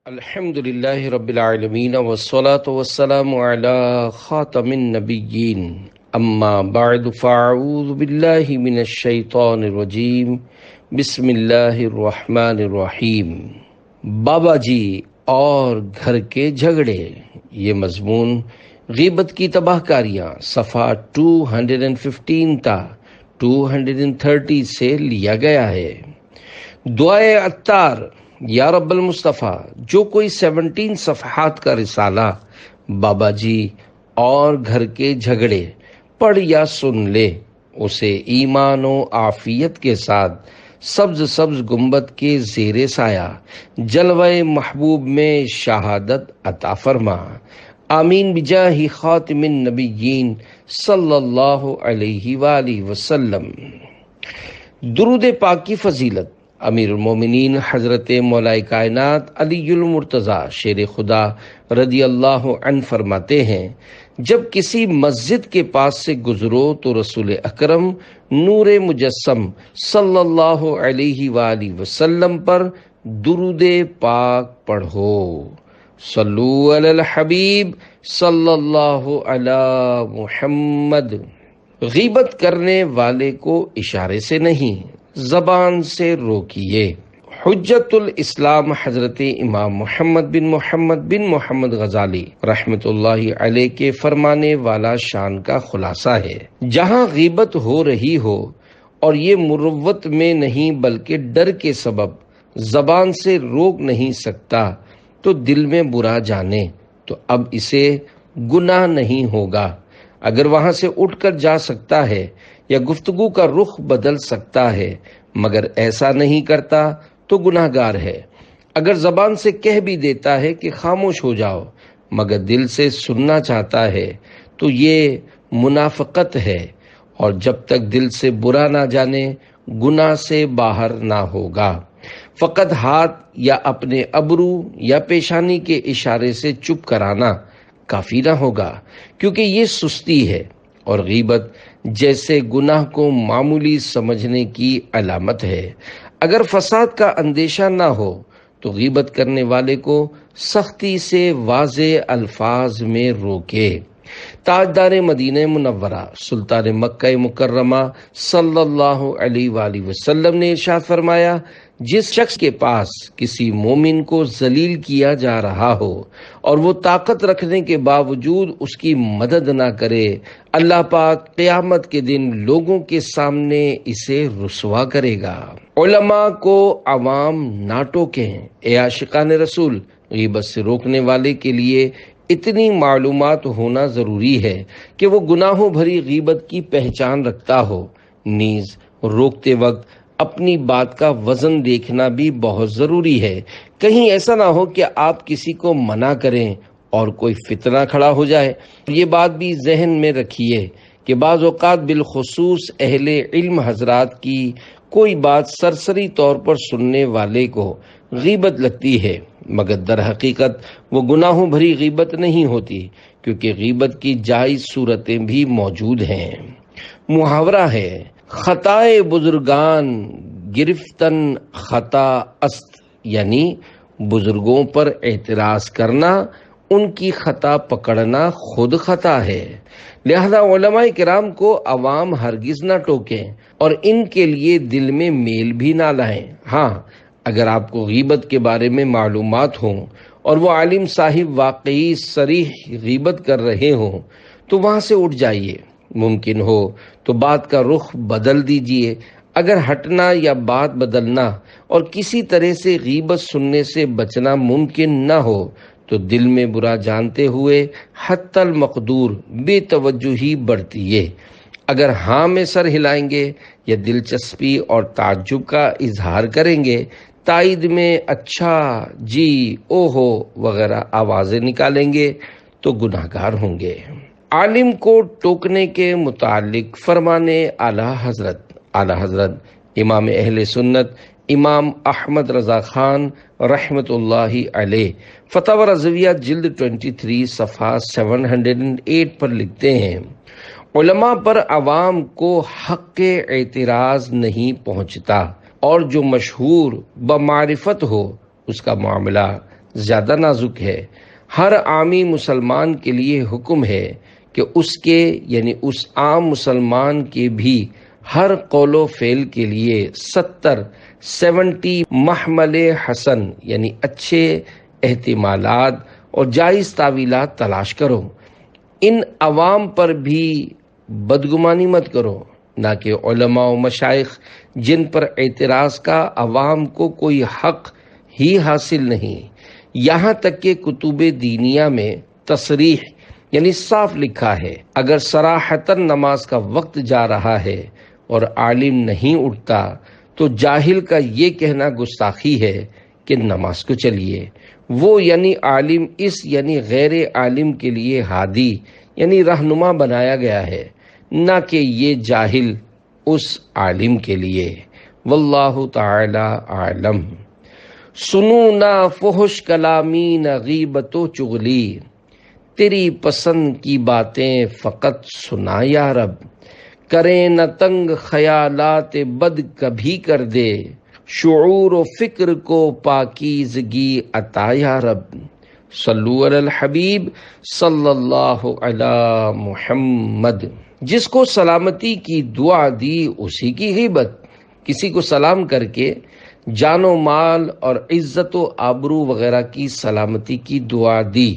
الحمد للہ رب العالمین والصلاة والسلام علی خاتم النبیین اما بعد فاعوذ باللہ من الشیطان الرجیم بسم اللہ الرحمن الرحیم۔ بابا جی اور گھر کے جھگڑے، یہ مضمون غیبت کی تباہ کاریاں صفحہ 215 تا 230 سے لیا گیا ہے۔ دعائے عطار، یا رب المصطفیٰ، جو کوئی 17 صفحات کا رسالہ بابا جی اور گھر کے جھگڑے پڑھ یا سن لے، اسے ایمان و عافیت کے ساتھ سبز گنبد کے زیر سایہ جلوہ محبوب میں شہادت عطا فرما، آمین بجاہ خاتم النبیین صلی اللہ علیہ وآلہ وسلم۔ درود پاک کی فضیلت امیر المومنین حضرت مولا کائنات علی المرتضیٰ شیر خدا رضی اللہ عنہ فرماتے ہیں، جب کسی مسجد کے پاس سے گزرو تو رسول اکرم نور مجسم صلی اللہ علیہ وآلہ وسلم پر درود پاک پڑھو۔ صلو علی الحبیب صلی اللہ علی محمد۔ غیبت کرنے والے کو اشارے سے نہیں، زبان سے روکیے۔ حجت الاسلام حضرت امام محمد بن محمد غزالی رحمت اللہ علیہ کے فرمانے والا شان کا خلاصہ ہے، جہاں غیبت ہو رہی ہو اور یہ مروت میں نہیں بلکہ ڈر کے سبب زبان سے روک نہیں سکتا تو دل میں برا جانے تو اب اسے گناہ نہیں ہوگا۔ اگر وہاں سے اٹھ کر جا سکتا ہے یا گفتگو کا رخ بدل سکتا ہے مگر ایسا نہیں کرتا تو گناہ گار ہے۔ اگر زبان سے کہہ بھی دیتا ہے کہ خاموش ہو جاؤ مگر دل سے سننا چاہتا ہے تو یہ منافقت ہے، اور جب تک دل سے برا نہ جانے گناہ سے باہر نہ ہوگا۔ فقط ہاتھ یا اپنے ابرو یا پیشانی کے اشارے سے چپ کرانا کافی نہ ہوگا، کیونکہ یہ سستی ہے اور غیبت جیسے گناہ کو معمولی سمجھنے کی علامت ہے۔ اگر فساد کا اندیشہ نہ ہو تو غیبت کرنے والے کو سختی سے واضح الفاظ میں روکے۔ تاجدار مدینہ منورہ سلطان مکہ مکرمہ صلی اللہ علیہ وآلہ وسلم نے ارشاد فرمایا، جس شخص کے پاس کسی مومن کو ذلیل کیا جا رہا ہو اور وہ طاقت رکھنے کے باوجود اس کی مدد نہ کرے، اللہ پاک قیامت کے دن لوگوں کے سامنے اسے رسوا کرے گا۔ علماء کو عوام نہ ٹوکیں۔ اے عاشقان رسول، غیبت سے روکنے والے کے لیے اتنی معلومات ہونا ضروری ہے کہ وہ گناہوں بھری غیبت کی پہچان رکھتا ہو۔ نیز روکتے وقت اپنی بات کا وزن دیکھنا بھی بہت ضروری ہے، کہیں ایسا نہ ہو کہ آپ کسی کو منع کریں اور کوئی فتنہ کھڑا ہو جائے۔ یہ بات بھی ذہن میں رکھیے کہ بعض اوقات بالخصوص اہل علم حضرات کی کوئی بات سرسری طور پر سننے والے کو غیبت لگتی ہے، مگر در حقیقت وہ گناہوں بھری غیبت نہیں ہوتی، کیونکہ غیبت کی جائز صورتیں بھی موجود ہیں۔ محاورہ ہے، خطائے بزرگان گرفتن خطا است، یعنی بزرگوں پر اعتراض کرنا، ان کی خطا پکڑنا خود خطا ہے۔ لہذا علماء کرام کو عوام ہرگز نہ ٹوکیں اور ان کے لیے دل میں میل بھی نہ لائیں۔ ہاں، اگر آپ کو غیبت کے بارے میں معلومات ہوں اور وہ عالم صاحب واقعی صریح غیبت کر رہے ہوں تو وہاں سے اٹھ جائیے، ممکن ہو تو بات کا رخ بدل دیجیے۔ اگر ہٹنا یا بات بدلنا اور کسی طرح سے غیبت سننے سے بچنا ممکن نہ ہو تو دل میں برا جانتے ہوئے حتی المقدور بے توجہی برتیے۔ اگر ہاں میں سر ہلائیں گے یا دلچسپی اور تعجب کا اظہار کریں گے، تائید میں اچھا، جی، اوہو وغیرہ آوازیں نکالیں گے تو گناہ گار ہوں گے۔ عالم کو ٹوکنے کے متعلق فرمانے اعلی حضرت امام اہل سنت امام احمد رضا خان رحمت اللہ علیہ فتاوی رضویہ جلد 23 صفحہ 708 پر لکھتے ہیں، علماء پر عوام کو حق اعتراض نہیں پہنچتا، اور جو مشہور بمعرفت ہو اس کا معاملہ زیادہ نازک ہے۔ ہر عامی مسلمان کے لیے حکم ہے کہ اس کے یعنی اس عام مسلمان کے بھی ہر قول و فعل کے لیے 70 محمل حسن یعنی اچھے احتمالات اور جائز تعویلات تلاش کرو۔ ان عوام پر بھی بدگمانی مت کرو، نہ کہ علماء و مشائخ جن پر اعتراض کا عوام کو کوئی حق ہی حاصل نہیں۔ یہاں تک کہ کتب دینیہ میں تصریح یعنی صاف لکھا ہے، اگر صراحتاً نماز کا وقت جا رہا ہے اور عالم نہیں اٹھتا تو جاہل کا یہ کہنا گستاخی ہے کہ نماز کو چلیے۔ وہ یعنی عالم اس یعنی غیر عالم کے لیے ہادی یعنی رہنما بنایا گیا ہے، نہ کہ یہ جاہل اس عالم کے لیے۔ واللہ تعالی عالم۔ سنو نہ فحش کلامی نہ غیبت و چغلی، تیری پسند کی باتیں فقط سنا یا رب، کریں نہ تنگ خیالات بد کبھی کر دے، شعور و فکر کو پاکیزگی عطا یا رب۔ صلو علی الحبیب صلی اللہ علی محمد۔ جس کو سلامتی کی دعا دی اسی کی غیبت، کسی کو سلام کر کے جان و مال اور عزت و آبرو وغیرہ کی سلامتی کی دعا دی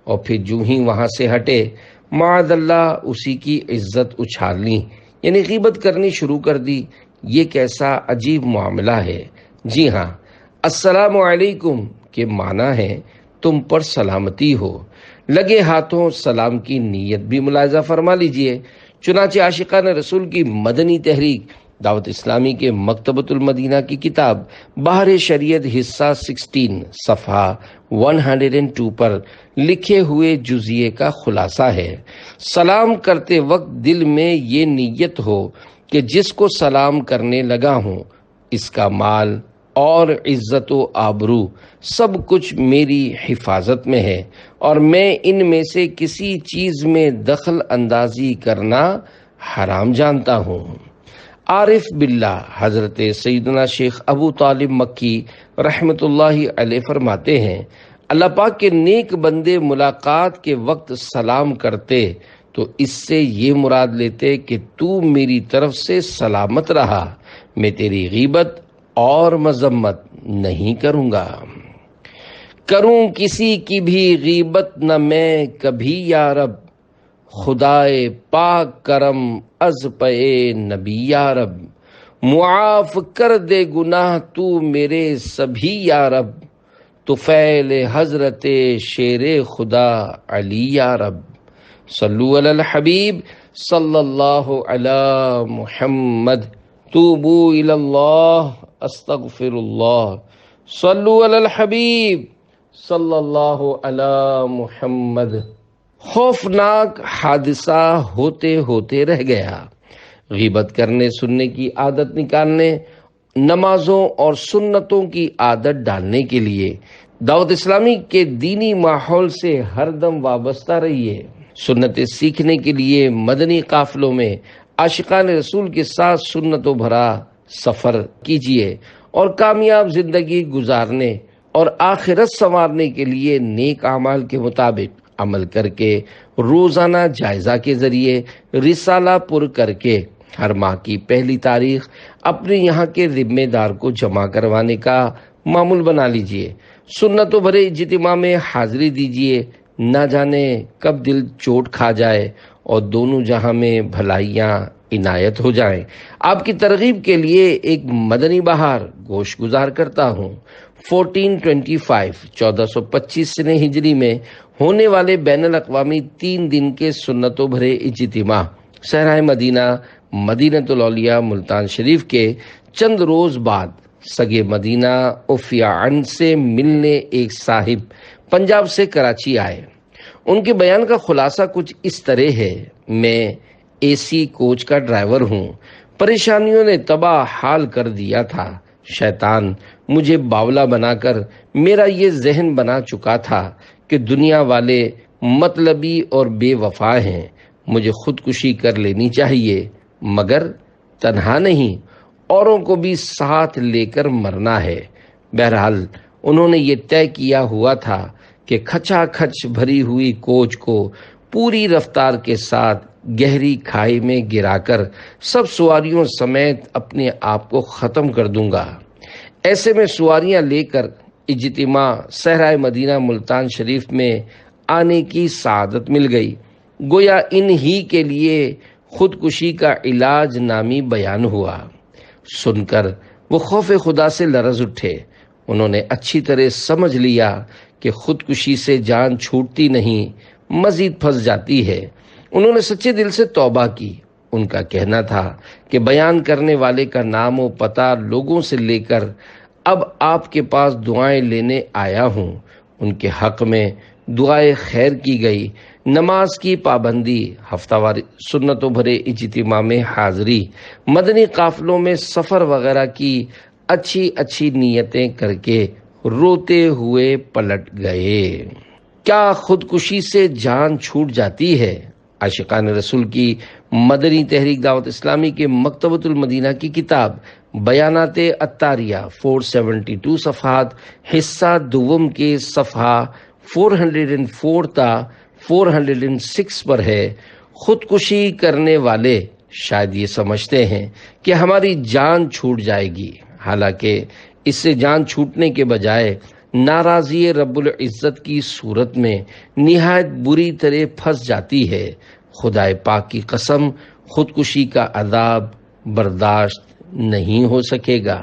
اور پھر جو ہی وہاں سے ہٹے معاذ اللہ اسی کی عزت اچھالنی یعنی غیبت کرنی شروع کر دی، یہ کیسا عجیب معاملہ ہے۔ جی ہاں، السلام علیکم کے معنی ہے تم پر سلامتی ہو، لگے ہاتھوں سلام کی نیت بھی ملاحظہ فرما لیجئے۔ چنانچہ عاشقان رسول کی مدنی تحریک دعوت اسلامی کے مکتبۃ المدینہ کی کتاب بحر شریعت حصہ 16 صفحہ 102 پر لکھے ہوئے جزیے کا خلاصہ ہے، سلام کرتے وقت دل میں یہ نیت ہو کہ جس کو سلام کرنے لگا ہوں اس کا مال اور عزت و آبرو سب کچھ میری حفاظت میں ہے اور میں ان میں سے کسی چیز میں دخل اندازی کرنا حرام جانتا ہوں۔ عارف باللہ حضرت سیدنا شیخ ابو طالب مکی رحمۃ اللہ علیہ فرماتے ہیں، اللہ پاک کے نیک بندے ملاقات کے وقت سلام کرتے تو اس سے یہ مراد لیتے کہ تو میری طرف سے سلامت رہا، میں تیری غیبت اور مذمت نہیں کروں گا۔ کروں کسی کی بھی غیبت نہ میں کبھی یا رب، خدائے پاک کرم از پے نبی یا رب، معاف کر دے گناہ تو میرے سبھی یا رب، طفیل حضرت شیر خدا علی یا رب۔ صلو علی الحبیب صلی اللہ علی محمد۔ توبو الی اللہ استغفر اللہ۔ صلو علی الحبیب صلی اللہ علی محمد۔ خوفناک حادثہ ہوتے ہوتے رہ گیا۔ غیبت کرنے سننے کی عادت نکالنے، نمازوں اور سنتوں کی عادت ڈالنے کے لیے دعوت اسلامی کے دینی ماحول سے ہر دم وابستہ رہیے۔ سنتیں سیکھنے کے لیے مدنی قافلوں میں عاشقان رسول کے ساتھ سنتوں بھرا سفر کیجیے اور کامیاب زندگی گزارنے اور آخرت سنوارنے کے لیے نیک اعمال کے مطابق عمل کر کے روزانہ جائزہ کے ذریعے رسالہ پر کر کے ہر ماہ کی پہلی تاریخ اپنے یہاں کے ذمہ دار کو جمع کروانے کا معمول بنا لیجئے۔ سنتوں بھرے اجتماع میں حاضری دیجئے، نہ جانے کب دل چوٹ کھا جائے اور دونوں جہاں میں بھلائیاں عنایت ہو جائیں۔ آپ کی ترغیب کے لیے ایک مدنی بہار گوش گزار کرتا ہوں۔ 1425 سنہ ہجری میں ہونے والے بین الاقوامی 3 دن کے سنتوں بھرے اجتماع صحرائے مدینہ مدینۃ الاولیاء ملتان شریف کے چند روز بعد سگے مدینہ عفیان سے ملنے ایک صاحب پنجاب سے کراچی آئے۔ ان کے بیان کا خلاصہ کچھ اس طرح ہے: میں اے سی کوچ کا ڈرائیور ہوں، پریشانیوں نے تباہ حال کر دیا تھا، شیطان مجھے باولا بنا کر میرا یہ ذہن بنا چکا تھا کہ دنیا والے مطلبی اور بے وفا ہیں، مجھے خودکشی کر لینی چاہیے، مگر تنہا نہیں، اوروں کو بھی ساتھ لے کر مرنا ہے۔ بہرحال انہوں نے یہ طے کیا ہوا تھا کہ کھچا کھچ بھری ہوئی کوچ کو پوری رفتار کے ساتھ گہری کھائی میں گرا کر سب سواریوں سمیت اپنے آپ کو ختم کر دوں گا۔ ایسے میں سواریاں لے کر اجتماع صحرائے مدینہ ملتان شریف میں آنے کی سعادت مل گئی۔ گویا ان ہی کے لیے خودکشی کا علاج نامی بیان ہوا۔ سن کر وہ خوف خدا سے لرز اٹھے۔ انہوں نے اچھی طرح سمجھ لیا کہ خودکشی سے جان چھوٹتی نہیں، مزید پھنس جاتی ہے۔ انہوں نے سچے دل سے توبہ کی۔ ان کا کہنا تھا کہ بیان کرنے والے کا نام و پتہ لوگوں سے لے کر اب آپ کے پاس دعائیں لینے آیا ہوں۔ ان کے حق میں دعائے خیر کی گئی، نماز کی پابندی، ہفتہ وار سنتوں بھرے اجتماع میں حاضری، مدنی قافلوں میں سفر وغیرہ کی اچھی اچھی نیتیں کر کے روتے ہوئے پلٹ گئے۔ کیا خودکشی سے جان چھوٹ جاتی ہے؟ عاشقان رسول کی مدنی تحریک دعوت اسلامی کے مکتبۃ المدینہ کی کتاب بیانات عطاریہ 472 صفحات، حصہ دوم کے صفحہ 404 تا 406 پر ہے۔ خودکشی کرنے والے شاید یہ سمجھتے ہیں کہ ہماری جان چھوٹ جائے گی، حالانکہ اس سے جان چھوٹنے کے بجائے ناراضی رب العزت کی صورت میں نہایت بری طرح پھنس جاتی ہے۔ خدائے پاک کی قسم، خودکشی کا عذاب برداشت نہیں ہو سکے گا۔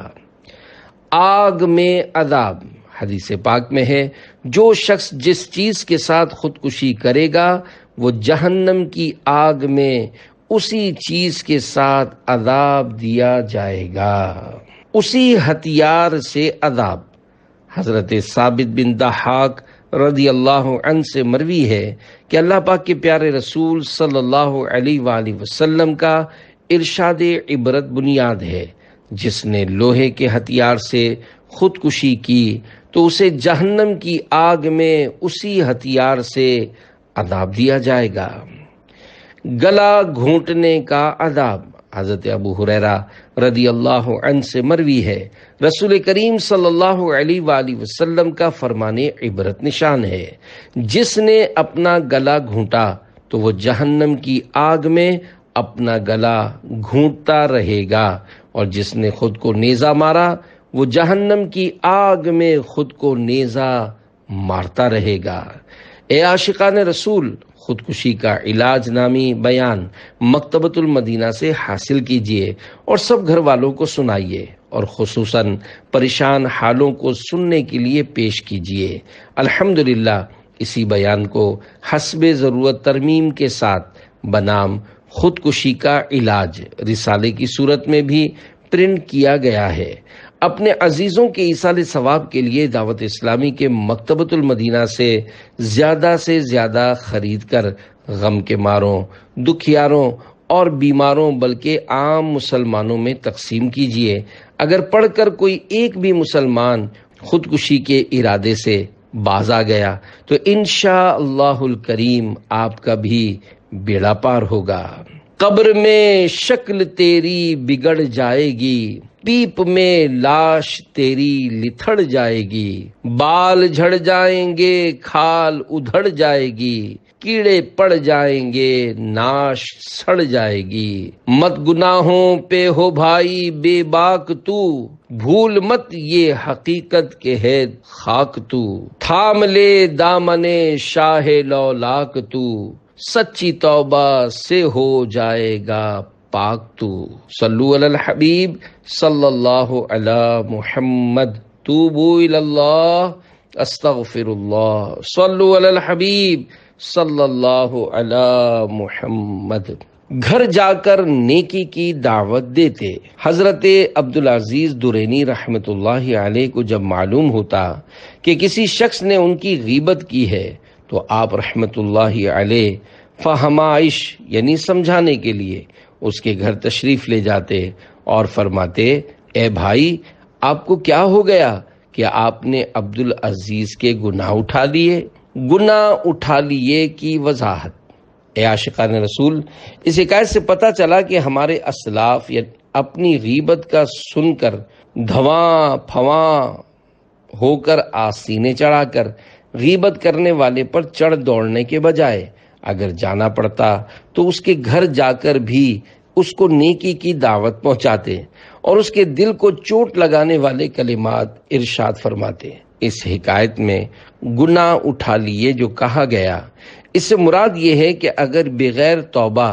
آگ میں عذاب، حدیث پاک میں ہے، جو شخص جس چیز کے ساتھ خودکشی کرے گا وہ جہنم کی آگ میں اسی چیز کے ساتھ عذاب دیا جائے گا، اسی ہتھیار سے عذاب۔ حضرت ثابت بن ضحاک رضی اللہ عنہ سے مروی ہے کہ اللہ پاک کے پیارے رسول صلی اللہ علیہ وآلہ وسلم کا ارشاد عبرت بنیاد ہے، جس نے لوہے کے ہتھیار سے خودکشی کی تو اسے جہنم کی آگ میں اسی ہتھیار سے عذاب دیا جائے گا۔ گلا گھونٹنے کا عذاب، حضرت ابو ہریرہ رضی اللہ عنہ سے مروی ہے، رسول کریم صلی اللہ علیہ وآلہ وسلم کا فرمان عبرت نشان ہے، جس نے اپنا گلا گھونٹا تو وہ جہنم کی آگ میں اپنا گلا گھونٹتا رہے گا، اور جس نے خود کو نیزہ مارا وہ جہنم کی آگ میں خود کو نیزہ مارتا رہے گا۔ اے عاشقان رسول، خودکشی کا علاج نامی بیان مکتبۃ المدینہ سے حاصل کیجیے اور سب گھر والوں کو سنائیے، اور خصوصاً پریشان حالوں کو سننے کے لیے پیش کیجیے۔ الحمدللہ اسی بیان کو حسب ضرورت ترمیم کے ساتھ بنام خودکشی کا علاج رسالے کی صورت میں بھی پرنٹ کیا گیا ہے۔ اپنے عزیزوں کے ایصال ثواب کے لیے دعوت اسلامی کے مکتبۃ المدینہ سے زیادہ خرید کر غم کے ماروں، دکھیاروں اور بیماروں بلکہ عام مسلمانوں میں تقسیم کیجیے۔ اگر پڑھ کر کوئی ایک بھی مسلمان خودکشی کے ارادے سے باز آ گیا تو انشاءاللہ الکریم آپ کا بھی بیڑا پار ہوگا۔ قبر میں شکل تیری بگڑ جائے گی، پیپ میں لاش تیری لتھڑ جائے گی، بال جھڑ جائیں گے کھال ادھڑ جائے گی، کیڑے پڑ جائیں گے ناش سڑ جائے گی۔ مت گناہوں پہ ہو بھائی بے باک تو، بھول مت یہ حقیقت کے ہے خاک تو، تھام لے دامن شاہ لولاک تو، سچی توبہ سے ہو جائے گا پاک تو۔ صلو علی الحبیب صلی اللہ علی محمد، توبو الی اللہ استغفر اللہ، صلو علی الحبیب صلی اللہ علی محمد۔ گھر جا کر نیکی کی دعوت دیتے۔ حضرت عبدالعزیز درینی رحمت اللہ علیہ کو جب معلوم ہوتا کہ کسی شخص نے ان کی غیبت کی ہے تو آپ رحمت اللہ علیہ فہمائش یعنی سمجھانے کے لیے اس کے گھر تشریف لے جاتے اور فرماتے، اے بھائی آپ کو کیا ہو گیا کہ آپ نے عبدالعزیز کے گناہ اٹھا لیے؟ گناہ اٹھا لیے کی وضاحت۔ اے عاشقان رسول، اس حکایت سے پتہ چلا کہ ہمارے اسلاف اپنی غیبت کا سن کر دھواں پھواں ہو کر آستینے چڑھا کر غیبت کرنے والے پر چڑھ دوڑنے کے بجائے اگر جانا پڑتا تو اس کے گھر جا کر بھی اس کو نیکی کی دعوت پہنچاتے اور اس کے دل کو چوٹ لگانے والے کلمات ارشاد فرماتے۔ اس حکایت میں گناہ اٹھا لیے جو کہا گیا، اس سے مراد یہ ہے کہ اگر بغیر توبہ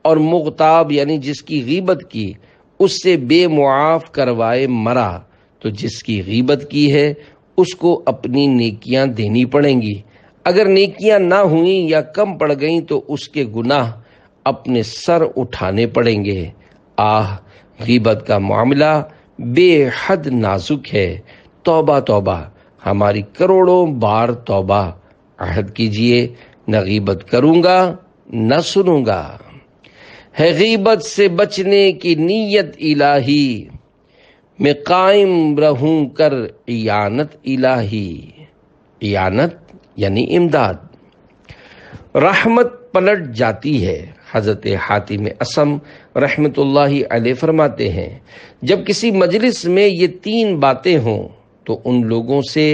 اور مغتاب یعنی جس کی غیبت کی اس سے بے معاف کروائے مرا تو جس کی غیبت کی ہے اس کو اپنی نیکیاں دینی پڑیں گی۔ اگر نیکیاں نہ ہوئیں یا کم پڑ گئیں تو اس کے گناہ اپنے سر اٹھانے پڑیں گے۔ غیبت کا معاملہ بے حد نازک ہے۔ توبہ توبہ، ہماری کروڑوں بار توبہ۔ عہد کیجئے نہ غیبت کروں گا نہ سنوں گا۔ ہے غیبت سے بچنے کی نیت الہی، میں قائم رہوں کر اعانت الہی۔ اعانت یعنی امداد۔ رحمت پلٹ جاتی ہے۔ حضرت حاتم اصم رحمت اللہ علیہ فرماتے ہیں جب کسی مجلس میں یہ تین باتیں ہوں تو ان لوگوں سے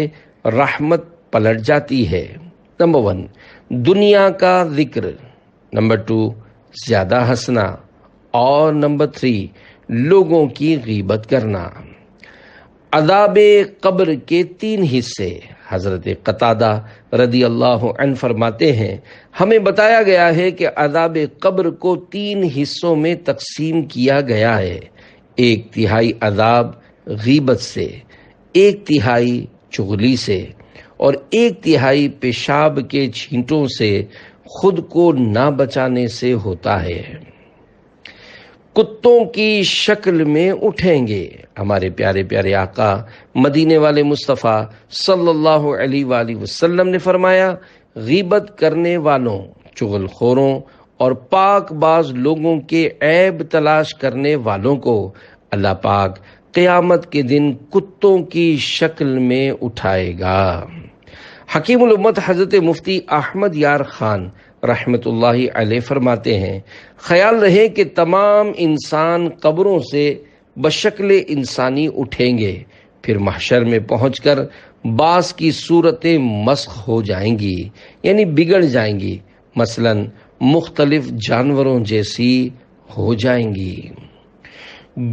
رحمت پلٹ جاتی ہے۔ نمبر 1، دنیا کا ذکر۔ نمبر 2، زیادہ ہنسنا۔ اور نمبر 3، لوگوں کی غیبت کرنا۔ عذاب قبر کے 3 حصے۔ حضرت قتادہ رضی اللہ عنہ فرماتے ہیں ہمیں بتایا گیا ہے کہ عذاب قبر کو 3 حصوں میں تقسیم کیا گیا ہے۔ 1/3 عذاب غیبت سے، 1/3 چغلی سے اور 1/3 پیشاب کے چھینٹوں سے خود کو نہ بچانے سے ہوتا ہے۔ کتوں کی شکل میں اٹھیں گے۔ ہمارے پیارے پیارے آقا مدینے والے مصطفیٰ صلی اللہ علیہ وآلہ وسلم نے فرمایا، غیبت کرنے والوں، چغل خوروں اور پاک باز لوگوں کے عیب تلاش کرنے والوں کو اللہ پاک قیامت کے دن کتوں کی شکل میں اٹھائے گا۔ حکیم الامت حضرت مفتی احمد یار خان رحمت اللہ علیہ فرماتے ہیں خیال رہے کہ تمام انسان قبروں سے بشکل انسانی اٹھیں گے، پھر محشر میں پہنچ کر بعض کی صورتیں مسخ ہو جائیں گی یعنی بگڑ جائیں گی، مثلا مختلف جانوروں جیسی ہو جائیں گی۔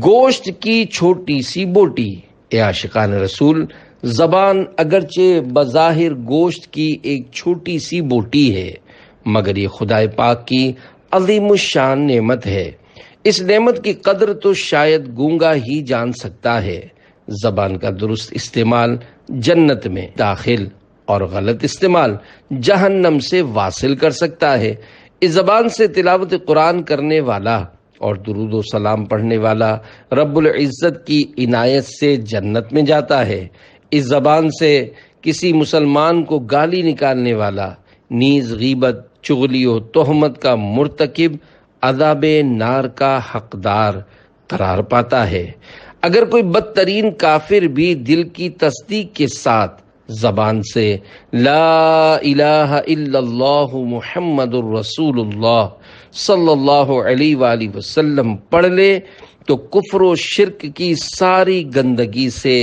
گوشت کی چھوٹی سی بوٹی۔ اے عاشقان رسول، زبان اگرچہ بظاہر گوشت کی ایک چھوٹی سی بوٹی ہے مگر یہ خدائے پاک کی عظیم الشان نعمت ہے۔ اس نعمت کی قدر تو شاید گونگا ہی جان سکتا ہے۔ زبان کا درست استعمال جنت میں داخل اور غلط استعمال جہنم سے واصل کر سکتا ہے۔ اس زبان سے تلاوت قرآن کرنے والا اور درود و سلام پڑھنے والا رب العزت کی عنایت سے جنت میں جاتا ہے۔ اس زبان سے کسی مسلمان کو گالی نکالنے والا نیز غیبت، چغلی و تہمت کا مرتکب عذاب نار کا حقدار قرار پاتا ہے۔ اگر کوئی بدترین کافر بھی دل کی تصدیق کے ساتھ زبان سے لا الہ الا اللہ محمد الرسول اللہ صلی اللہ علیہ وآلہ وسلم پڑھ لے تو کفر و شرک کی ساری گندگی سے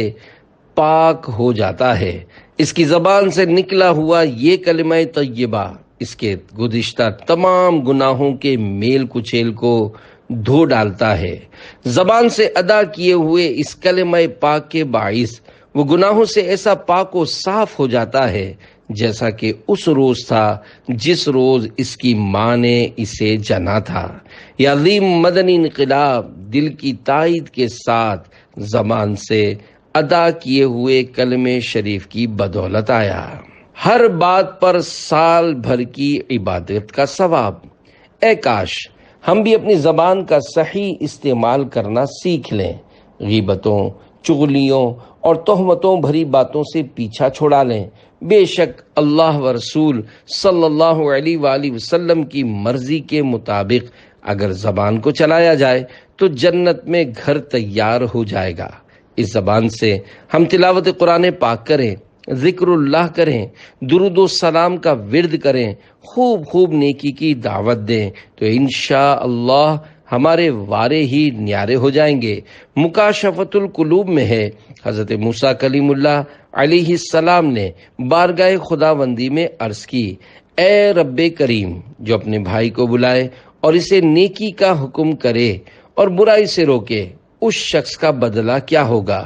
پاک ہو جاتا ہے۔ اس کی زبان سے نکلا ہوا یہ کلمہ طیبہ اس کے گزشتہ تمام گناہوں کے میل کچیل کو دھو ڈالتا ہے۔ زبان سے ادا کیے ہوئے اس کلمہ پاک کے باعث وہ گناہوں سے ایسا پاک و صاف ہو جاتا ہے جیسا کہ اس روز تھا جس روز اس کی ماں نے اسے جنا تھا۔ یہ عظیم مدنی انقلاب دل کی تائید کے ساتھ زبان سے ادا کیے ہوئے کلمہ شریف کی بدولت آیا۔ ہر بات پر سال بھر کی عبادت کا ثواب۔ اے کاش ہم بھی اپنی زبان کا صحیح استعمال کرنا سیکھ لیں، غیبتوں، چغلیوں اور تہمتوں بھری باتوں سے پیچھا چھڑا لیں۔ بے شک اللہ و رسول صلی اللہ علیہ وآلہ وسلم کی مرضی کے مطابق اگر زبان کو چلایا جائے تو جنت میں گھر تیار ہو جائے گا۔ اس زبان سے ہم تلاوت قرآن پاک کریں، ذکر اللہ کریں، درود و سلام کا ورد کریں، خوب نیکی کی دعوت دیں تو انشاءاللہ ہمارے وارے ہی نیارے ہو جائیں گے۔ مکاشفۃ القلوب میں ہے، حضرت موسیٰ کلیم اللہ علیہ السلام نے بارگاہ خداوندی میں عرض کی، اے رب کریم، جو اپنے بھائی کو بلائے اور اسے نیکی کا حکم کرے اور برائی سے روکے، اس شخص کا بدلہ کیا ہوگا؟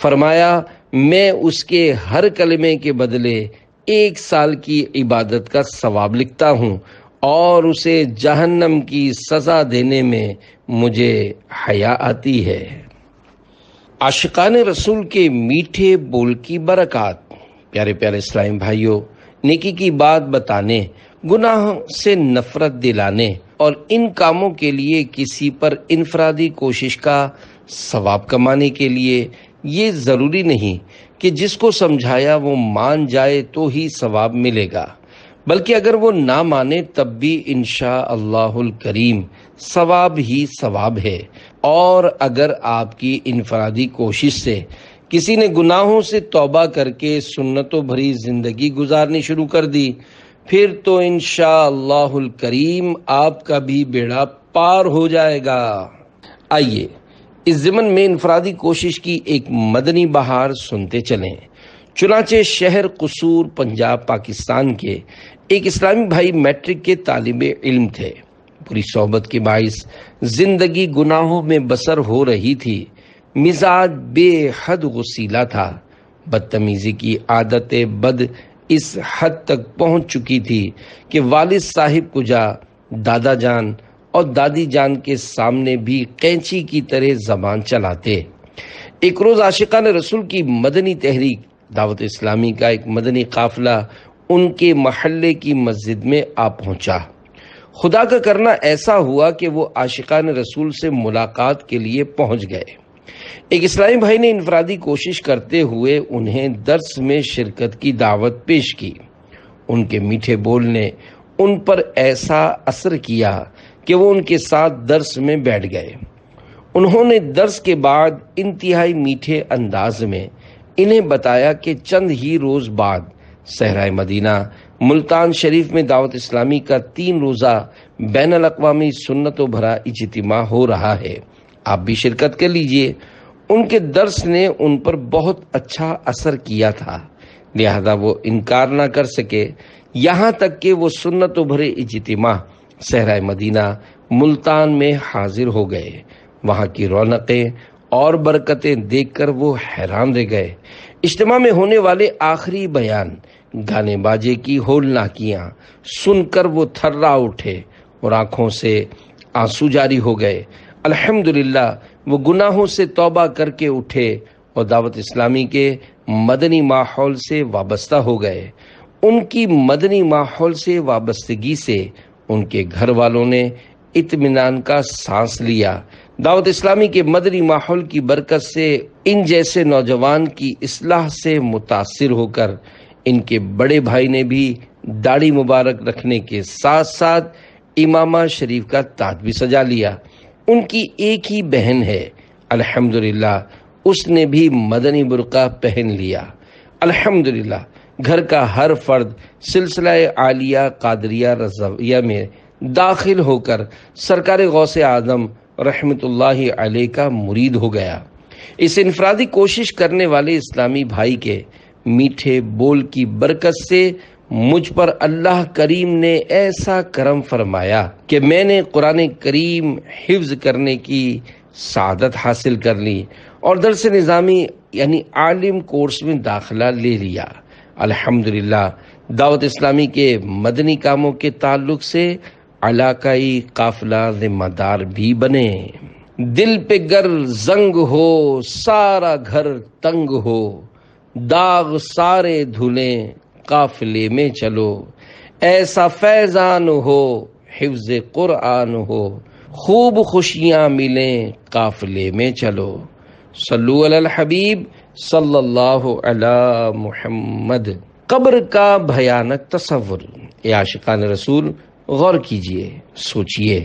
فرمایا، میں اس کے ہر کلمے کے بدلے 1 سال کی عبادت کا ثواب لکھتا ہوں، اور اسے جہنم کی سزا دینے میں مجھے حیا آتی ہے۔ عاشقان رسول کے میٹھے بول کی برکات۔ پیارے پیارے اسلامی بھائیوں، نیکی کی بات بتانے، گناہوں سے نفرت دلانے اور ان کاموں کے لیے کسی پر انفرادی کوشش کا ثواب کمانے کے لیے یہ ضروری نہیں کہ جس کو سمجھایا وہ مان جائے تو ہی ثواب ملے گا، بلکہ اگر وہ نہ مانے تب بھی انشاء اللہ الکریم ثواب ہی ثواب ہے۔ اور اگر آپ کی انفرادی کوشش سے کسی نے گناہوں سے توبہ کر کے سنتوں بھری زندگی گزارنی شروع کر دی، پھر تو انشاء اللہ الکریم آپ کا بھی بیڑا پار ہو جائے گا۔ آئیے اس ضمن میں انفرادی کوشش کی ایک مدنی بہار سنتے چلیں۔ چنانچہ شہر قصور پنجاب پاکستان کے ایک اسلامی بھائی میٹرک کے طالب علم تھے۔ پوری صحبت کے باعث زندگی گناہوں میں بسر ہو رہی تھی۔ مزاج بے حد غصیلا تھا۔ بدتمیزی کی عادت بد اس حد تک پہنچ چکی تھی کہ والد صاحب کجا، دادا جان اور دادی جان کے سامنے بھی قینچی کی طرح زبان چلاتے۔ ایک روز عاشقان رسول کی مدنی تحریک دعوت اسلامی کا ایک مدنی قافلہ ان کے محلے کی مسجد میں آ پہنچا۔ خدا کا کرنا ایسا ہوا کہ وہ عاشقان رسول سے ملاقات کے لیے پہنچ گئے۔ ایک اسلامی بھائی نے انفرادی کوشش کرتے ہوئے انہیں درس میں شرکت کی دعوت پیش کی۔ ان کے میٹھے بول نے ان پر ایسا اثر کیا کہ وہ ان کے ساتھ درس میں بیٹھ گئے۔ انہوں نے درس کے بعد انتہائی میٹھے انداز میں انہیں بتایا کہ چند ہی روز بعد صحرائے مدینہ ملتان شریف میں دعوت اسلامی کا 3 روزہ بین الاقوامی سنتوں بھرا اجتماع ہو رہا ہے، آپ بھی شرکت کر لیجئے۔ ان کے درس نے ان پر بہت اچھا اثر کیا تھا، لہذا وہ انکار نہ کر سکے، یہاں تک کہ وہ سنتوں بھرے اجتماع صحرائے مدینہ ملتان میں حاضر ہو گئے۔ وہاں کی رونقیں اور برکتیں دیکھ کر وہ حیران رہ گئے۔ اجتماع میں ہونے والے آخری بیان، گانے باجے کی ہولناکیاں سن کر وہ تھرا اٹھے اور آنکھوں سے آنسو جاری ہو گئے۔ الحمدللہ وہ گناہوں سے توبہ کر کے اٹھے اور دعوت اسلامی کے مدنی ماحول سے وابستہ ہو گئے۔ ان کی مدنی ماحول سے وابستگی سے ان کے گھر والوں نے اطمینان کا سانس لیا۔ دعوت اسلامی کے مدنی ماحول کی برکت سے ان جیسے نوجوان کی اصلاح سے متاثر ہو کر ان کے بڑے بھائی نے بھی داڑھی مبارک رکھنے کے ساتھ ساتھ امامہ شریف کا تاج بھی سجا لیا۔ ان کی ایک ہی بہن ہے، الحمدللہ اس نے بھی مدنی برقع پہن لیا۔ الحمدللہ گھر کا ہر فرد سلسلہ عالیہ قادریہ رضویہ میں داخل ہو کر سرکار غوث اعظم رحمت اللہ علیہ کا مرید ہو گیا۔ اس انفرادی کوشش کرنے والے اسلامی بھائی کے میٹھے بول کی برکت سے مجھ پر اللہ کریم نے ایسا کرم فرمایا کہ میں نے قرآن کریم حفظ کرنے کی سعادت حاصل کر لی اور درس نظامی یعنی عالم کورس میں داخلہ لے لیا۔ الحمدللہ دعوت اسلامی کے مدنی کاموں کے تعلق سے علاقائی قافلہ ذمہ دار بھی بنے۔ دل پہ گر زنگ ہو سارا گھر تنگ ہو، داغ سارے دھلیں قافلے میں چلو، ایسا فیضان ہو حفظ قرآن ہو، خوب خوشیاں ملیں قافلے میں چلو۔ صلو علی الحبیب صلی اللہ علی محمد۔ قبر کا بھیانک تصور۔ اے عاشقان رسول، غور کیجئے، سوچئے،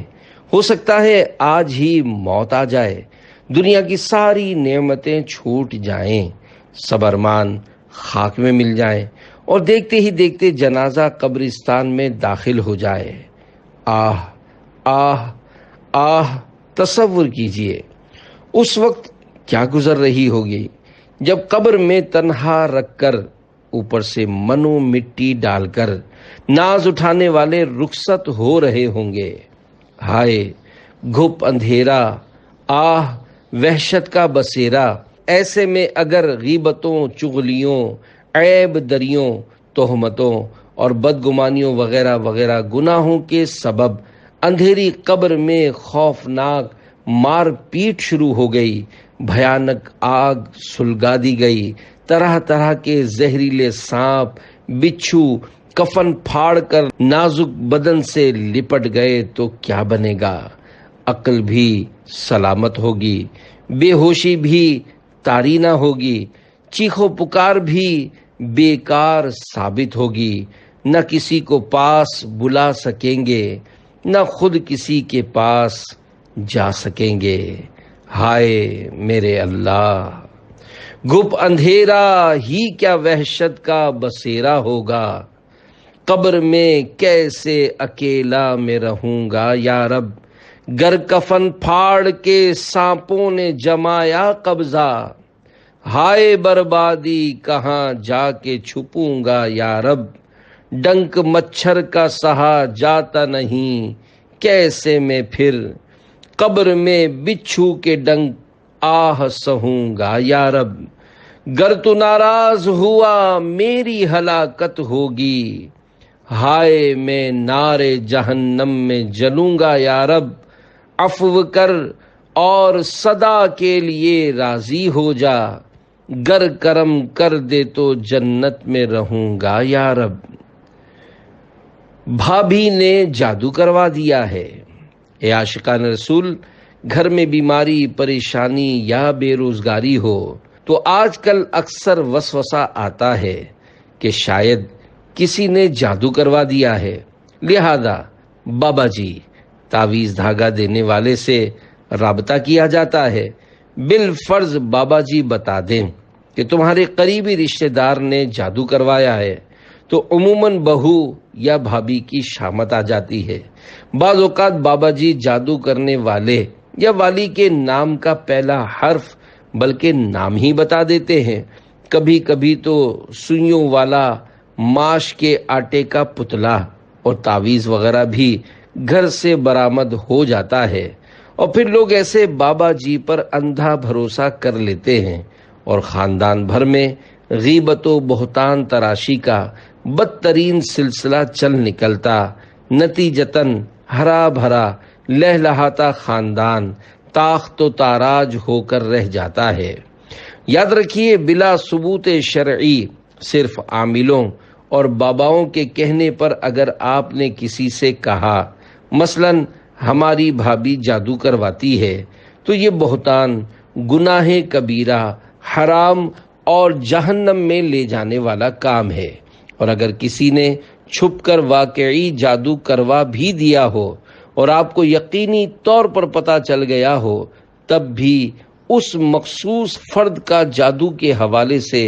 ہو سکتا ہے آج ہی موت آ جائے، دنیا کی ساری نعمتیں چھوٹ جائیں، سب ارمان خاک میں مل جائیں اور دیکھتے ہی دیکھتے جنازہ قبرستان میں داخل ہو جائے۔ آہ آہ آہ، تصور کیجئے اس وقت کیا گزر رہی ہوگی جب قبر میں تنہا رکھ کر اوپر سے منو مٹی ڈال کر ناز اٹھانے والے رخصت ہو رہے ہوں گے۔ ہائے گھپ اندھیرا، آہ وحشت کا بسیرا۔ ایسے میں اگر غیبتوں، چغلیوں، عیب دریوں، تہمتوں اور بدگمانیوں وغیرہ وغیرہ گناہوں کے سبب اندھیری قبر میں خوفناک مار پیٹ شروع ہو گئی، بھیانک آگ سلگا دی گئی، طرح طرح کے زہریلے سانپ، بچھو کفن پھاڑ کر نازک بدن سے لپٹ گئے تو کیا بنے گا؟ عقل بھی سلامت ہوگی، بے ہوشی بھی طاری نہ ہوگی، چیخو پکار بھی بیکار ثابت ہوگی، نہ کسی کو پاس بلا سکیں گے، نہ خود کسی کے پاس جا سکیں گے۔ ہائے میرے اللہ، گھپ اندھیرا ہی کیا وحشت کا بسیرا ہوگا، قبر میں کیسے اکیلا میں رہوں گا یا رب، گر کفن پھاڑ کے سانپوں نے جمایا قبضہ، ہائے بربادی کہاں جا کے چھپوں گا یا رب، ڈنک مچھر کا سہا جاتا نہیں کیسے میں پھر، قبر میں بچھو کے ڈنک آہ سہوں گا یا رب، گر تو ناراض ہوا میری ہلاکت ہوگی، ہائے میں نارے جہنم میں جلوں گا یا رب، عفو کر اور صدا کے لیے راضی ہو جا، گر کرم کر دے تو جنت میں رہوں گا یا رب۔ بھابھی نے جادو کروا دیا ہے۔ اے عاشقان رسول، گھر میں بیماری، پریشانی یا بے روزگاری ہو تو آج کل اکثر وسوسہ آتا ہے کہ شاید کسی نے جادو کروا دیا ہے، لہذا بابا جی تعویذ دھاگا دینے والے سے رابطہ کیا جاتا ہے۔ بالفرض بابا جی بتا دیں کہ تمہارے قریبی رشتہ دار نے جادو کروایا ہے تو عموماً بہو یا بھابھی کی شامت آ جاتی ہے۔ بعض اوقات بابا جی جادو کرنے والے یا والی کے نام کا پہلا حرف بلکہ نام ہی بتا دیتے ہیں۔ کبھی کبھی تو سوئیوں والا ماش کے آٹے کا پتلا اور تعویذ وغیرہ بھی گھر سے برآمد ہو جاتا ہے، اور پھر لوگ ایسے بابا جی پر اندھا بھروسہ کر لیتے ہیں اور خاندان بھر میں غیبت و بہتان تراشی کا بدترین سلسلہ چل نکلتا، نتیجتاً ہرا بھرا لہلہاتا خاندان تاخت و تاراج ہو کر رہ جاتا ہے۔ یاد رکھیے، بلا ثبوت شرعی صرف عاملوں اور باباؤں کے کہنے پر اگر آپ نے کسی سے کہا مثلاً ہماری بھابھی جادو کرواتی ہے، تو یہ بہتان، گناہ کبیرہ، حرام اور جہنم میں لے جانے والا کام ہے۔ اور اگر کسی نے چھپ کر واقعی جادو کروا بھی دیا ہو اور آپ کو یقینی طور پر پتہ چل گیا ہو، تب بھی اس مخصوص فرد کا جادو کے حوالے سے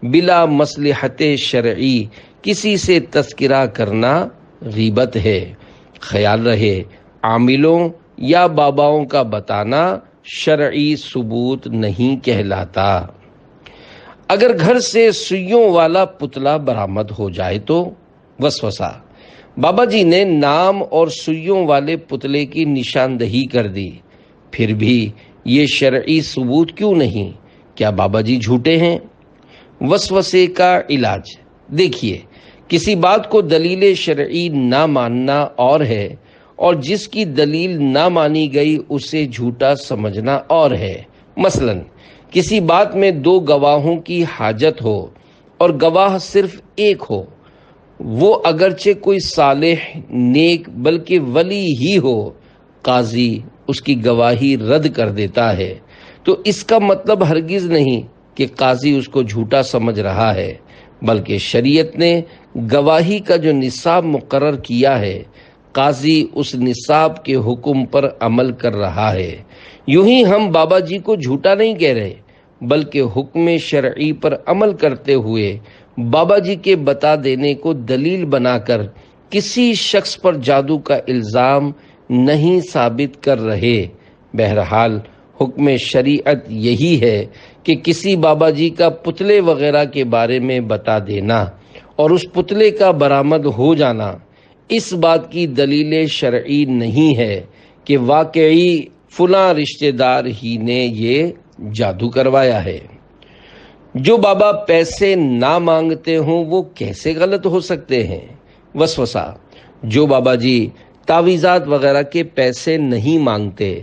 بلا مصلحت شرعی کسی سے تذکرہ کرنا غیبت ہے۔ خیال رہے، عاملوں یا باباؤں کا بتانا شرعی ثبوت نہیں کہلاتا۔ اگر گھر سے سوئیوں والا پتلا برآمد ہو جائے تو وسوسہ، بابا جی نے نام اور سوئیوں والے پتلے کی نشاندہی کر دی، پھر بھی یہ شرعی ثبوت کیوں نہیں؟ کیا بابا جی جھوٹے ہیں؟ وسوسے کا علاج دیکھیے، کسی بات کو دلیل شرعی نہ ماننا اور ہے، اور جس کی دلیل نہ مانی گئی اسے جھوٹا سمجھنا اور ہے۔ مثلا کسی بات میں دو گواہوں کی حاجت ہو اور گواہ صرف ایک ہو، وہ اگرچہ کوئی صالح، نیک بلکہ ولی ہی ہو، قاضی اس کی گواہی رد کر دیتا ہے، تو اس کا مطلب ہرگز نہیں کہ قاضی اس کو جھوٹا سمجھ رہا ہے، بلکہ شریعت نے گواہی کا جو نصاب مقرر کیا ہے، قاضی اس نصاب کے حکم پر عمل کر رہا ہے۔ یوں ہی ہم بابا جی کو جھوٹا نہیں کہہ رہے، بلکہ حکم شرعی پر عمل کرتے ہوئے بابا جی کے بتا دینے کو دلیل بنا کر کسی شخص پر جادو کا الزام نہیں ثابت کر رہے، بہرحال حکم شریعت یہی ہے کہ کسی بابا جی کا پتلے وغیرہ کے بارے میں بتا دینا اور اس پتلے کا برآمد ہو جانا اس بات کی دلیل شرعی نہیں ہے کہ واقعی فلاں رشتہ دار ہی نے یہ جادو کروایا ہے۔ جو بابا پیسے نہ مانگتے ہوں وہ کیسے غلط ہو سکتے ہیں؟ وسوسہ: جو بابا جی تعویذات وغیرہ کے پیسے نہیں مانگتے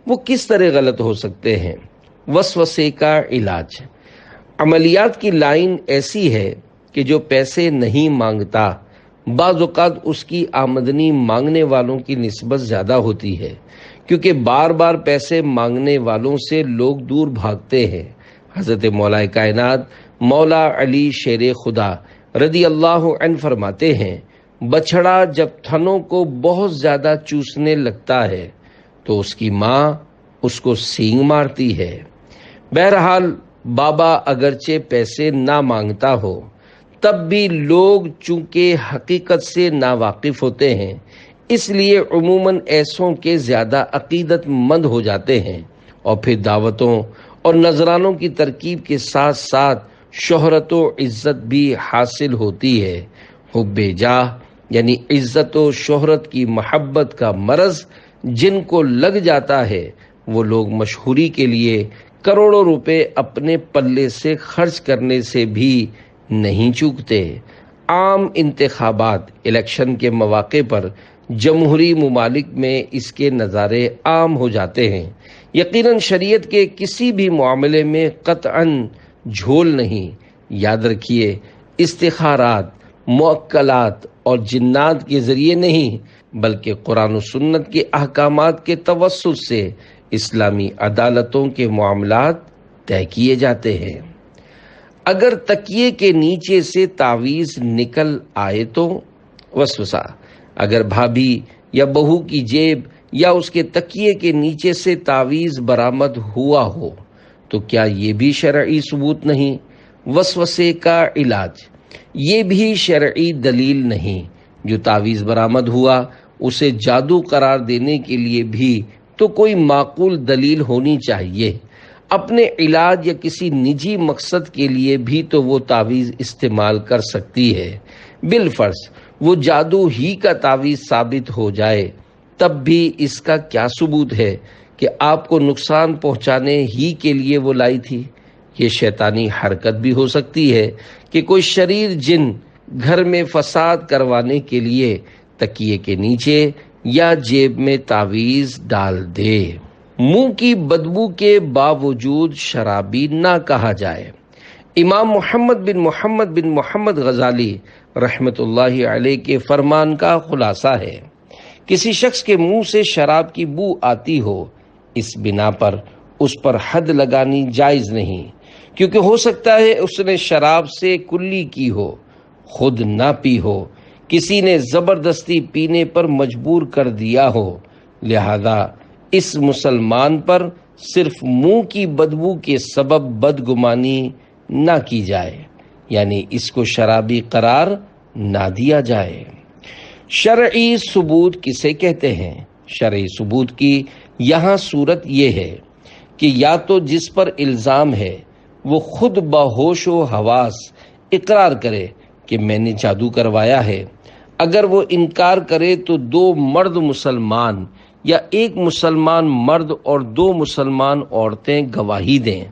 وہ کس طرح غلط ہو سکتے ہیں؟ وسوسے کا علاج: عملیات کی لائن ایسی ہے کہ جو پیسے نہیں مانگتا بعض اوقات اس کی آمدنی مانگنے والوں کی نسبت زیادہ ہوتی ہے، کیونکہ بار بار پیسے مانگنے والوں سے لوگ دور بھاگتے ہیں۔ حضرت مولا کائنات مولا علی شیر خدا رضی اللہ عنہ فرماتے ہیں، بچڑا جب تھنوں کو بہت زیادہ چوسنے لگتا ہے تو اس کی ماں اس کو سینگ مارتی ہے۔ بہرحال بابا اگرچہ پیسے نہ مانگتا ہو تب بھی لوگ چونکہ حقیقت سے ناواقف ہوتے ہیں، اس لیے عموماً ایسوں کے زیادہ عقیدت مند ہو جاتے ہیں اور پھر دعوتوں اور نذرانوں کی ترکیب کے ساتھ ساتھ شہرت و عزت بھی حاصل ہوتی ہے۔ حب جاہ یعنی عزت و شہرت کی محبت کا مرض جن کو لگ جاتا ہے وہ لوگ مشہوری کے لیے کروڑوں روپے اپنے پلے سے خرچ کرنے سے بھی نہیں چوکتے۔ عام انتخابات الیکشن کے مواقع پر جمہوری ممالک میں اس کے نظارے عام ہو جاتے ہیں۔ یقیناً شریعت کے کسی بھی معاملے میں قطعاً جھول نہیں۔ یاد رکھیے، استخارات، موکلات اور جنات کے ذریعے نہیں بلکہ قرآن و سنت کے احکامات کے توسط سے اسلامی عدالتوں کے معاملات طے کیے جاتے ہیں۔ اگر تکیے کے نیچے سے تعویذ نکل آئے تو وسوسہ: اگر بھابھی یا بہو کی جیب یا اس کے تکیے کے نیچے سے تعویذ برآمد ہوا ہو تو کیا یہ بھی شرعی ثبوت نہیں؟ وسوسے کا علاج: یہ بھی شرعی دلیل نہیں۔ جو تعویذ برآمد ہوا اسے جادو قرار دینے کے لیے بھی تو کوئی معقول دلیل ہونی چاہیے۔ اپنے علاج یا کسی نجی مقصد کے لیے بھی تو وہ تعویذ استعمال کر سکتی ہے۔ بالفرض وہ جادو ہی کا تعویذ ثابت ہو جائے تب بھی اس کا کیا ثبوت ہے کہ آپ کو نقصان پہنچانے ہی کے لیے وہ لائی تھی؟ یہ شیطانی حرکت بھی ہو سکتی ہے کہ کوئی شریر جن گھر میں فساد کروانے کے لیے تکیے کے نیچے یا جیب میں تعویذ ڈال دے۔ منہ کی بدبو کے باوجود شرابی نہ کہا جائے۔ امام محمد بن محمد غزالی رحمت اللہ علیہ کے فرمان کا خلاصہ ہے، کسی شخص کے منہ سے شراب کی بو آتی ہو اس بنا پر اس پر حد لگانی جائز نہیں، کیونکہ ہو سکتا ہے اس نے شراب سے کلی کی ہو، خود نہ پی ہو، کسی نے زبردستی پینے پر مجبور کر دیا ہو، لہذا اس مسلمان پر صرف منہ کی بدبو کے سبب بدگمانی نہ کی جائے، یعنی اس کو شرابی قرار نہ دیا جائے۔ شرعی ثبوت کسے کہتے ہیں؟ شرعی ثبوت کی یہاں صورت یہ ہے کہ یا تو جس پر الزام ہے وہ خود بہوش و حواس اقرار کرے کہ میں نے جادو کروایا ہے۔ اگر وہ انکار کرے تو دو مرد مسلمان یا ایک مسلمان مرد اور دو مسلمان عورتیں گواہی دیں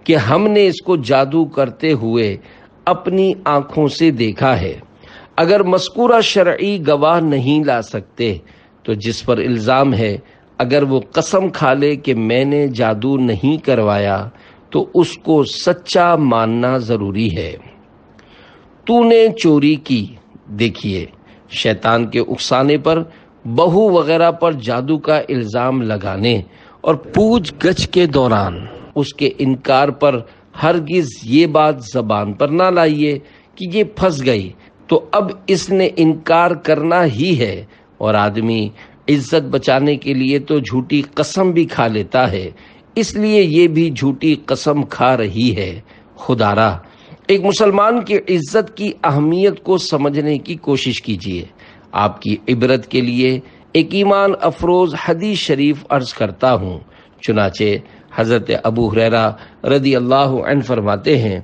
کہ ہم نے اس کو جادو کرتے ہوئے اپنی آنکھوں سے دیکھا ہے۔ اگر مذکورہ شرعی گواہ نہیں لا سکتے تو جس پر الزام ہے اگر وہ قسم کھا لے کہ میں نے جادو نہیں کروایا تو اس کو سچا ماننا ضروری ہے۔ تو نے چوری کی، دیکھیے شیطان کے اکسانے پر بہو وغیرہ پر جادو کا الزام لگانے اور پوچھ گچھ کے دوران اس کے انکار پر ہرگز یہ بات زبان پر نہ لائیے کہ یہ پھنس گئی تو اب اس نے انکار کرنا ہی ہے، اور آدمی عزت بچانے کے لیے تو جھوٹی قسم بھی کھا لیتا ہے، اس لیے یہ بھی جھوٹی قسم کھا رہی ہے۔ خدارا ایک مسلمان کی عزت کی اہمیت کو سمجھنے کی کوشش کیجیے۔ آپ کی عبرت کے لیے ایک ایمان افروز حدیث شریف عرض کرتا ہوں چنانچہ حضرت ابو ہریرہ رضی اللہ عنہ فرماتے ہیں،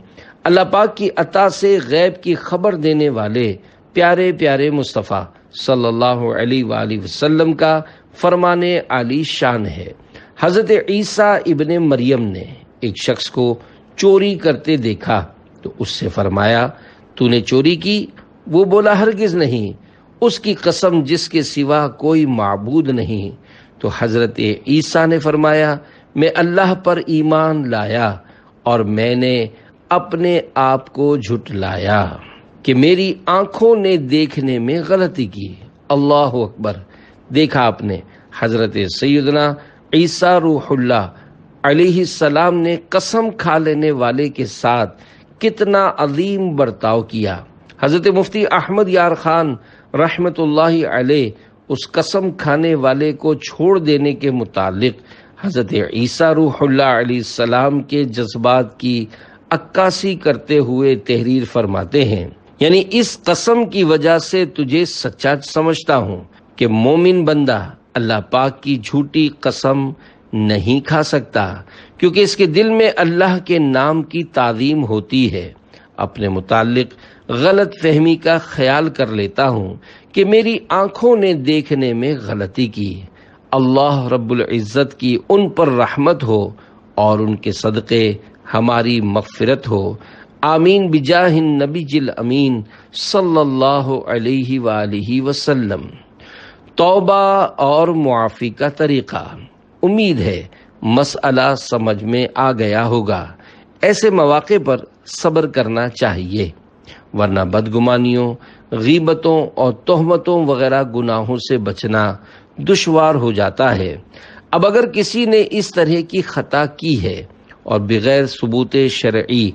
اللہ پاک کی عطا سے غیب کی خبر دینے والے پیارے پیارے مصطفیٰ صلی اللہ علیہ وآلہ وسلم کا فرمان عالی شان ہے۔ حضرت عیسیٰ ابن مریم نے ایک شخص کو چوری کرتے دیکھا تو اس سے فرمایا، تو نے چوری کی؟ وہ بولا، ہرگز نہیں، اس کی قسم جس کے سوا کوئی معبود نہیں۔ تو حضرت عیسیٰ نے فرمایا، میں اللہ پر ایمان لایا اور میں نے اپنے آپ کو جھٹلایا کہ میری آنکھوں نے دیکھنے میں غلطی کی۔ اللہ اکبر! دیکھا آپ نے، حضرت سیدنا عیسیٰ روح اللہ علیہ السلام نے قسم کھا لینے والے کے ساتھ کتنا عظیم برتاؤ کیا۔ حضرت مفتی احمد یار خان رحمت اللہ علیہ اس قسم کھانے والے کو چھوڑ دینے کے متعلق حضرت عیسیٰ روح اللہ علیہ السلام کے جذبات کی عکاسی کرتے ہوئے تحریر فرماتے ہیں، یعنی اس قسم کی وجہ سے تجھے سچا سمجھتا ہوں کہ مومن بندہ اللہ پاک کی جھوٹی قسم نہیں کھا سکتا، کیونکہ اس کے دل میں اللہ کے نام کی تعظیم ہوتی ہے۔ اپنے متعلق غلط فہمی کا خیال کر لیتا ہوں کہ میری آنکھوں نے دیکھنے میں غلطی کی۔ اللہ رب العزت کی ان پر رحمت ہو اور ان کے صدقے ہماری مغفرت ہو، آمین بجاہ النبی الامین صلی اللہ علیہ وآلہ وسلم۔ توبہ اور معافی کا طریقہ۔ امید ہے مسئلہ سمجھ میں آ گیا ہوگا۔ ایسے مواقع پر صبر کرنا چاہیے، ورنہ بدگمانیوں، غیبتوں اور تہمتوں وغیرہ گناہوں سے بچنا دشوار ہو جاتا ہے۔ اب اگر کسی نے اس طرح کی خطا کی ہے اور بغیر ثبوت شرعی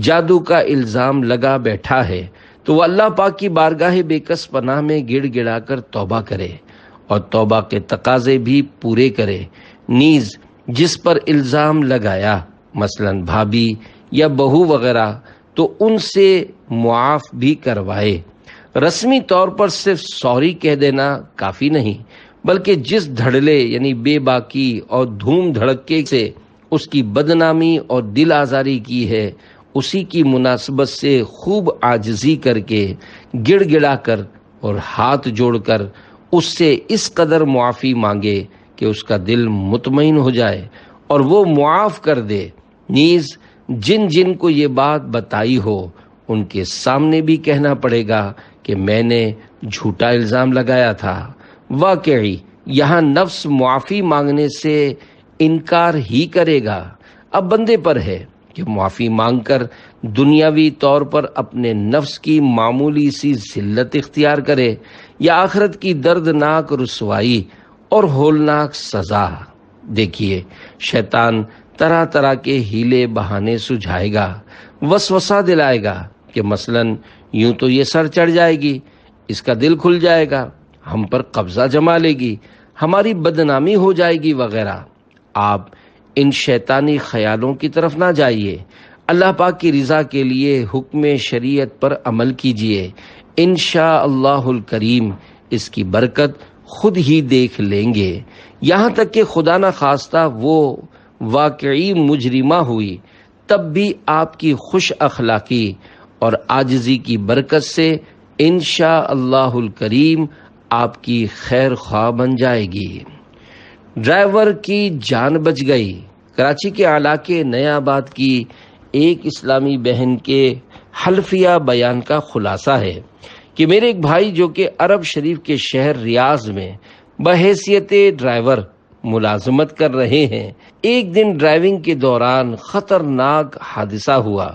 جادو کا الزام لگا بیٹھا ہے تو وہ اللہ پاک کی بارگاہ بے کس پناہ میں گڑ گڑا کر توبہ کرے اور توبہ کے تقاضے بھی پورے کرے، نیز جس پر الزام لگایا مثلا بھابھی یا بہو وغیرہ تو ان سے معاف بھی کروائے۔ رسمی طور پر صرف سوری کہہ دینا کافی نہیں، بلکہ جس دھڑلے یعنی بے باکی اور دھوم دھڑکے سے اس کی بدنامی اور دل آزاری کی ہے، اسی کی مناسبت سے خوب عاجزی کر کے، گڑ گڑا کر اور ہاتھ جوڑ کر اس سے اس قدر معافی مانگے کہ اس کا دل مطمئن ہو جائے اور وہ معاف کر دے۔ نیز جن جن کو یہ بات بتائی ہو ان کے سامنے بھی کہنا پڑے گا کہ میں نے جھوٹا الزام لگایا تھا۔ واقعی یہاں نفس معافی مانگنے سے انکار ہی کرے گا، اب بندے پر ہے کہ معافی مانگ کر دنیاوی طور پر اپنے نفس کی معمولی سی ذلت اختیار کرے یا آخرت کی دردناک رسوائی اور ہولناک سزا۔ دیکھیے، شیطان طرح طرح کے ہیلے بہانے سجھائے گا، وسوسہ دلائے گا کہ مثلا یوں تو یہ سر چڑھ جائے گی، اس کا دل کھل جائے گا، ہم پر قبضہ جما لے گی، ہماری بدنامی ہو جائے گی وغیرہ۔ آپ ان شیطانی خیالوں کی طرف نہ جائیے، اللہ پاک کی رضا کے لیے حکم شریعت پر عمل کیجیے، انشاءاللہ الکریم اس کی برکت خود ہی دیکھ لیں گے۔ یہاں تک کہ خدا نہ خواستہ وہ واقعی مجرمہ ہوئی تب بھی آپ کی خوش اخلاقی اور عاجزی کی برکت سے انشاءاللہ الکریم آپ کی خیر خواہ بن جائے گی۔ ڈرائیور کی جان بچ گئی۔ کراچی کے علاقے نیا آباد کی ایک اسلامی بہن کے حلفیہ بیان کا خلاصہ ہے کہ میرے ایک بھائی جو کہ عرب شریف کے شہر ریاض میں بحیثیت ڈرائیور ملازمت کر رہے ہیں، ایک دن ڈرائیونگ کے دوران خطرناک حادثہ ہوا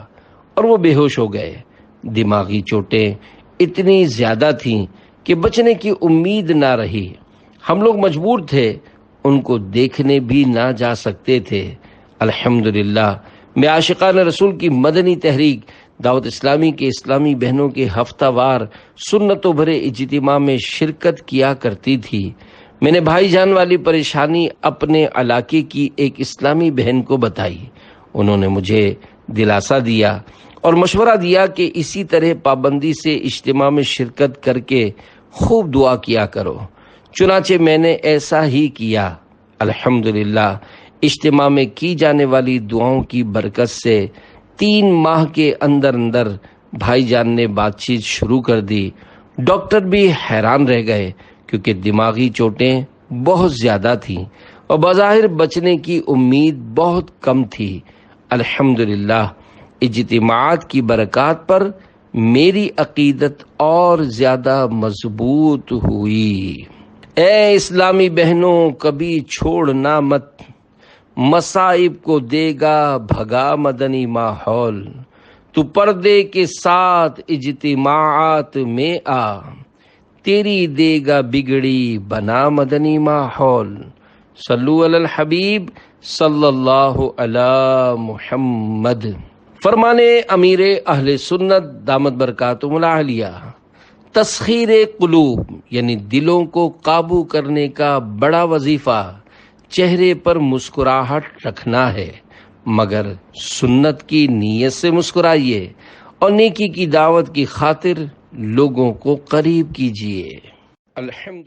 اور وہ بے ہوش ہو گئے۔ دماغی چوٹیں اتنی زیادہ تھیں کہ بچنے کی امید نہ رہی۔ ہم لوگ مجبور تھے، ان کو دیکھنے بھی نہ جا سکتے تھے۔ الحمدللہ میں عاشقان رسول کی مدنی تحریک دعوت اسلامی کے اسلامی بہنوں کے ہفتہ وار سنتوں بھرے اجتماع میں شرکت کیا کرتی تھی۔ میں نے بھائی جان والی پریشانی اپنے علاقے کی ایک اسلامی بہن کو بتائی۔ انہوں نے مجھے دلاسا دیا اور مشورہ دیا کہ اسی طرح پابندی سے اجتماع میں شرکت کر کے خوب دعا کیا کرو۔ چنانچہ میں نے ایسا ہی کیا۔ الحمدللہ اجتماع میں کی جانے والی دعاؤں کی برکت سے 3 ماہ کے اندر اندر بھائی جان نے بات چیت شروع کر دی۔ ڈاکٹر بھی حیران رہ گئے کیونکہ دماغی چوٹیں بہت زیادہ تھیں اور بظاہر بچنے کی امید بہت کم تھی۔ الحمدللہ اجتماعات کی برکات پر میری عقیدت اور زیادہ مضبوط ہوئی۔ اے اسلامی بہنوں، کبھی چھوڑنا مت، مصائب کو دے گا بھگا مدنی ماحول، تو پردے کے ساتھ اجتماعات میں آ، تیری دے گا بگڑی بنا مدنی ماحول۔ صلو علی الحبیب صلی اللہ علی محمد۔ فرمانے امیر اہل سنت دامت برکاتہم العالیہ، تسخیر قلوب یعنی دلوں کو قابو کرنے کا بڑا وظیفہ چہرے پر مسکراہٹ رکھنا ہے، مگر سنت کی نیت سے مسکرائیے اور نیکی کی دعوت کی خاطر لوگوں کو قریب کیجیے۔ الحمد